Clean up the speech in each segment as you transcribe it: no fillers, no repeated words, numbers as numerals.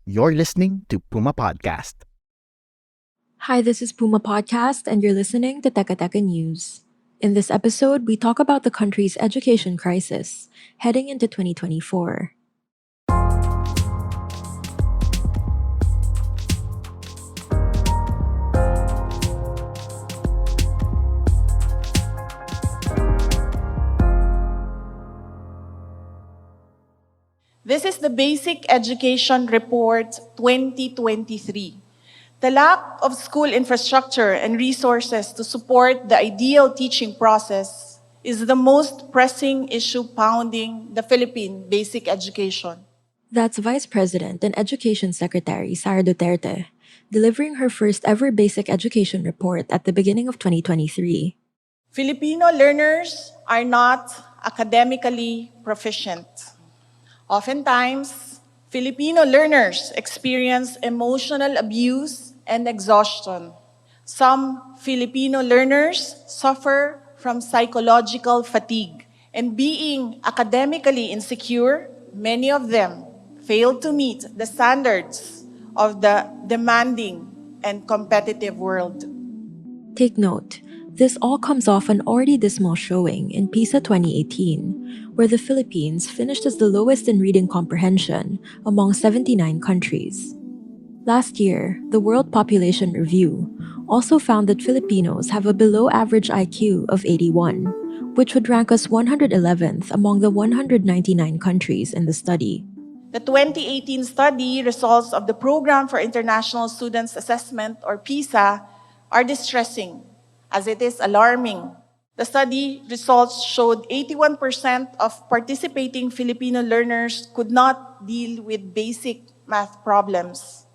You're listening to Puma Podcast. Hi, this is Puma Podcast, and you're listening to Teka Teka News. In this episode, we talk about the country's education crisis heading into 2024. This is the Basic Education Report 2023. The lack of school infrastructure and resources to support the ideal teaching process is the most pressing issue pounding the Philippine basic education. That's Vice President and Education Secretary Sara Duterte delivering her first ever basic education report at the beginning of 2023. Filipino learners are not academically proficient. Oftentimes, Filipino learners experience emotional abuse and exhaustion. Some Filipino learners suffer from psychological fatigue. And being academically insecure, many of them fail to meet the standards of the demanding and competitive world. Take note, this all comes off an already dismal showing in PISA 2018, where the Philippines finished as the lowest in reading comprehension among 79 countries. Last year, the World Population Review also found that Filipinos have a below average IQ of 81, which would rank us 111th among the 199 countries in the study. The 2018 study results of the Program for International Students Assessment, or PISA, are distressing, as it is alarming. The study results showed 81% of participating Filipino learners could not deal with basic math problems.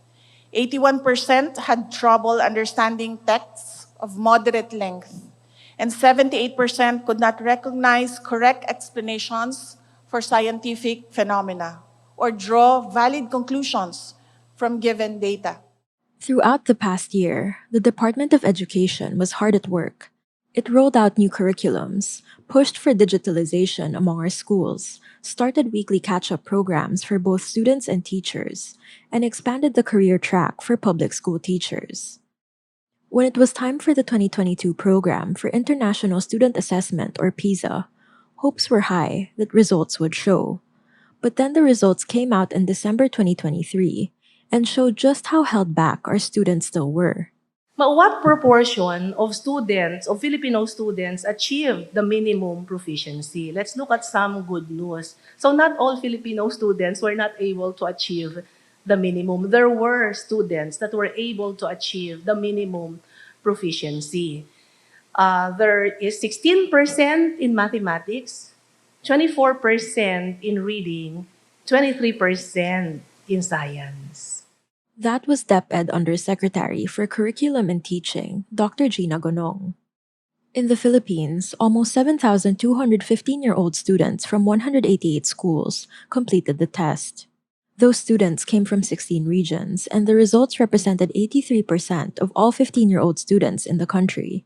81% had trouble understanding texts of moderate length, and 78% could not recognize correct explanations for scientific phenomena or draw valid conclusions from given data. Throughout the past year, the Department of Education was hard at work. It rolled out new curriculums, pushed for digitalization among our schools, started weekly catch up programs for both students and teachers, and expanded the career track for public school teachers. When it was time for the 2022 program for International Student Assessment, or PISA, hopes were high that results would show. But then the results came out in December 2023 and showed just how held back our students still were. But what proportion of students, of Filipino students, achieve the minimum proficiency? Let's look at some good news. So not all Filipino students were not able to achieve the minimum. There were students that were able to achieve the minimum proficiency. There is 16% in mathematics, 24% in reading, 23% in science. That was DepEd Undersecretary for Curriculum and Teaching, Dr. Gina Gonong. In the Philippines, almost 7,215-year-old students from 188 schools completed the test. Those students came from 16 regions, and the results represented 83% of all 15-year-old students in the country.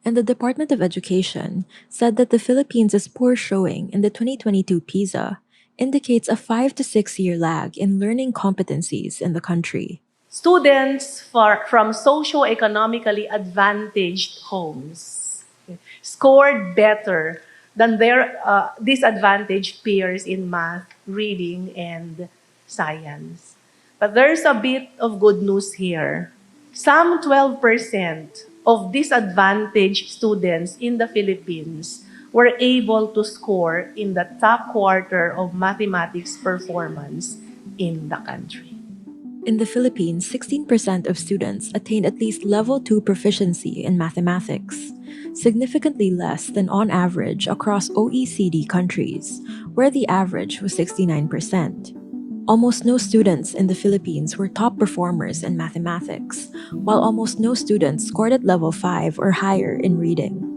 And the Department of Education said that the Philippines' poor showing in the 2022 PISA indicates a 5 to 6 year lag in learning competencies in the country. Students from socioeconomically advantaged homes scored better than their disadvantaged peers in math, reading, and science. But there's a bit of good news here. Some 12% of disadvantaged students in the Philippines were able to score in the top quarter of mathematics performance in the country. In the Philippines, 16% of students attained at least level 2 proficiency in mathematics, significantly less than on average across OECD countries, where the average was 69%. Almost no students in the Philippines were top performers in mathematics, while almost no students scored at level 5 or higher in reading.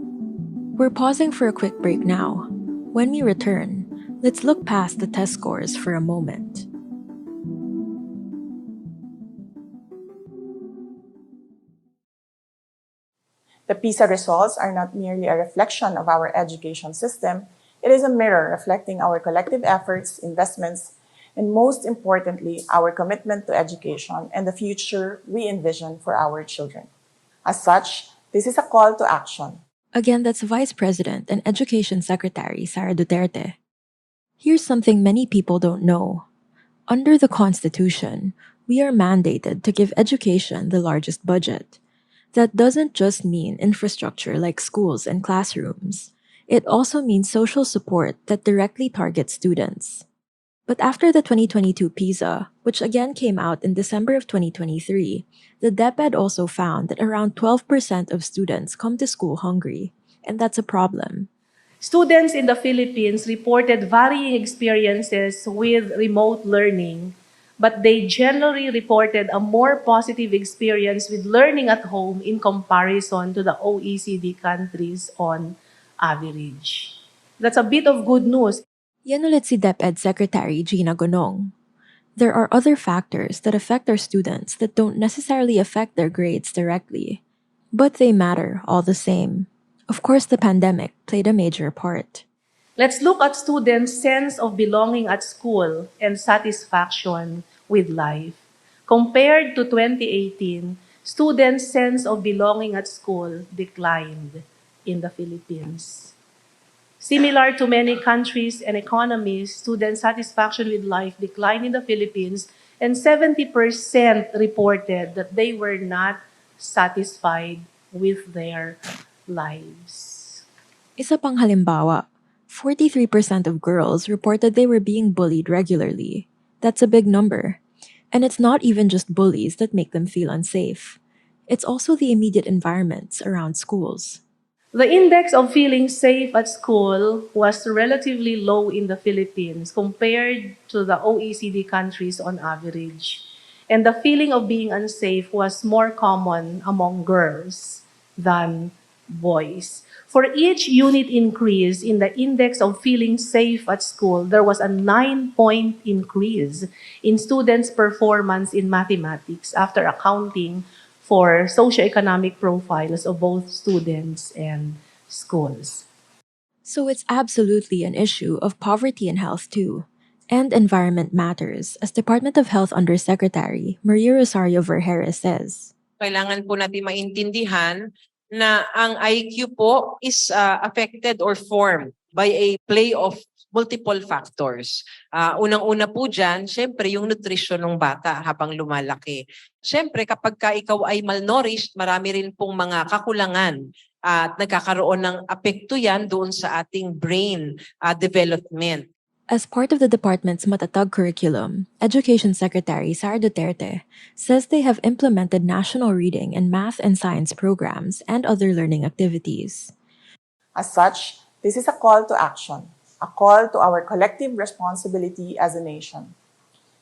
We're pausing for a quick break now. When we return, let's look past the test scores for a moment. The PISA results are not merely a reflection of our education system, it is a mirror reflecting our collective efforts, investments, and most importantly, our commitment to education and the future we envision for our children. As such, this is a call to action. Again, that's Vice President and Education Secretary Sara Duterte. Here's something many people don't know. Under the Constitution, we are mandated to give education the largest budget. That doesn't just mean infrastructure like schools and classrooms. It also means social support that directly targets students. But after the 2022 PISA, which again came out in December of 2023, the DepEd also found that around 12% of students come to school hungry, and that's a problem. Students in the Philippines reported varying experiences with remote learning, but they generally reported a more positive experience with learning at home in comparison to the OECD countries on average. That's a bit of good news. Yan ulit si DepEd Secretary Gina Gonong. There are other factors that affect our students that don't necessarily affect their grades directly, but they matter all the same. Of course, the pandemic played a major part. Let's look at students' sense of belonging at school and satisfaction with life. Compared to 2018, students' sense of belonging at school declined in the Philippines. Similar to many countries and economies, student satisfaction with life declined in the Philippines, and 70% reported that they were not satisfied with their lives. Isa pang halimbawa, 43% of girls reported they were being bullied regularly. That's a big number. And it's not even just bullies that make them feel unsafe. It's also the immediate environments around schools. The index of feeling safe at school was relatively low in the Philippines compared to the OECD countries on average. And the feeling of being unsafe was more common among girls than boys. For each unit increase in the index of feeling safe at school, there was a 9-point increase in students' performance in mathematics after accounting for socioeconomic profiles of both students and schools. So it's absolutely an issue of poverty and health too. And environment matters, as Department of Health Undersecretary Maria Rosario Vergeres says. Kailangan po natin maintindihan na ang IQ po is affected or formed by a play of multiple factors. Unang-una po dyan, syempre yung nutrition ng bata habang lumalaki. Syempre kapag ka ikaw ay malnourished, marami rin pong mga kakulangan at nagkakaroon ng apekto yan doon sa ating brain development. As part of the department's Matatag curriculum, Education Secretary Sara Duterte says they have implemented national reading and math and science programs and other learning activities. As such, this is a call to action, a call to our collective responsibility as a nation.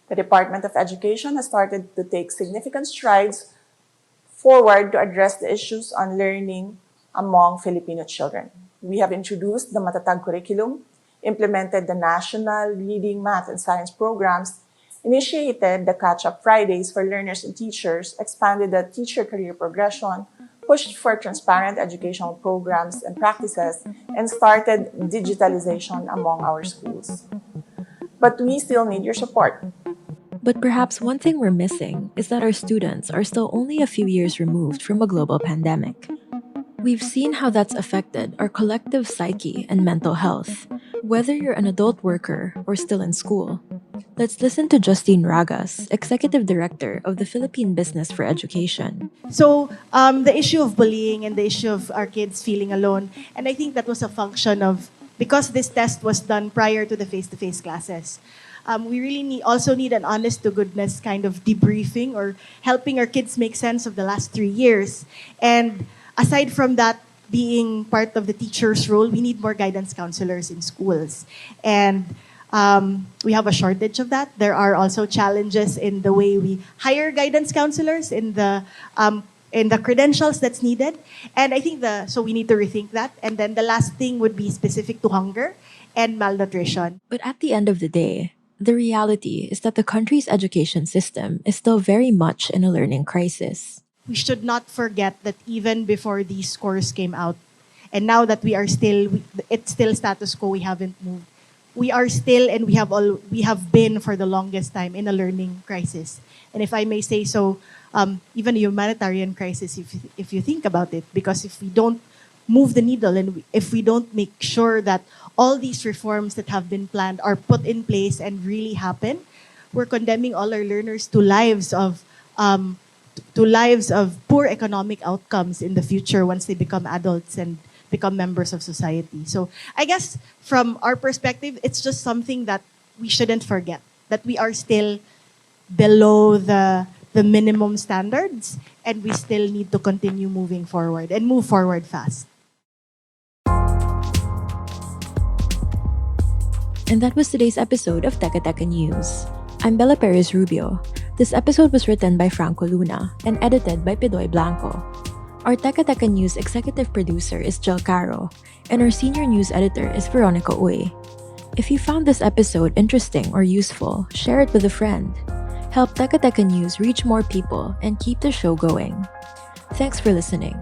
The Department of Education has started to take significant strides forward to address the issues on learning among Filipino children. We have introduced the Matatag curriculum, implemented the national reading, math, and science programs, initiated the Catch-up Fridays for learners and teachers, expanded the teacher career progression, pushed for transparent educational programs and practices, and started digitalization among our schools. But we still need your support. But perhaps one thing we're missing is that our students are still only a few years removed from a global pandemic. We've seen how that's affected our collective psyche and mental health, whether you're an adult worker or still in school. Let's listen to Justine Ragas, Executive Director of the Philippine Business for Education. So the issue of bullying and the issue of our kids feeling alone, and I think that was a function of, because this test was done prior to the face-to-face classes, we really also need an honest-to-goodness kind of debriefing or helping our kids make sense of the last 3 years. And aside from that being part of the teacher's role, we need more guidance counselors in schools. And we have a shortage of that. There are also challenges in the way we hire guidance counselors, in the credentials that's needed. And I think so we need to rethink that. And then the last thing would be specific to hunger and malnutrition. But at the end of the day, the reality is that the country's education system is still very much in a learning crisis. We should not forget that even before these scores came out, and now that it's still status quo, we haven't moved, we are still, and we have been for the longest time, in a learning crisis. And if I may say so, even a humanitarian crisis, if you think about it, because if we don't move the needle, and if we don't make sure that all these reforms that have been planned are put in place and really happen, we're condemning all our learners to lives of poor economic outcomes in the future once they become adults and become members of society. So I guess from our perspective, it's just something that we shouldn't forget, that we are still below the minimum standards, and we still need to continue moving forward and move forward fast. And that was today's episode of Teka Teka News. I'm Bella Perez Rubio. This episode was written by Franco Luna and edited by Pidoy Blanco. Our Teka Teka News executive producer is Jill Caro, and our senior news editor is Veronica Uy. If you found this episode interesting or useful, share it with a friend. Help Teka Teka News reach more people and keep the show going. Thanks for listening.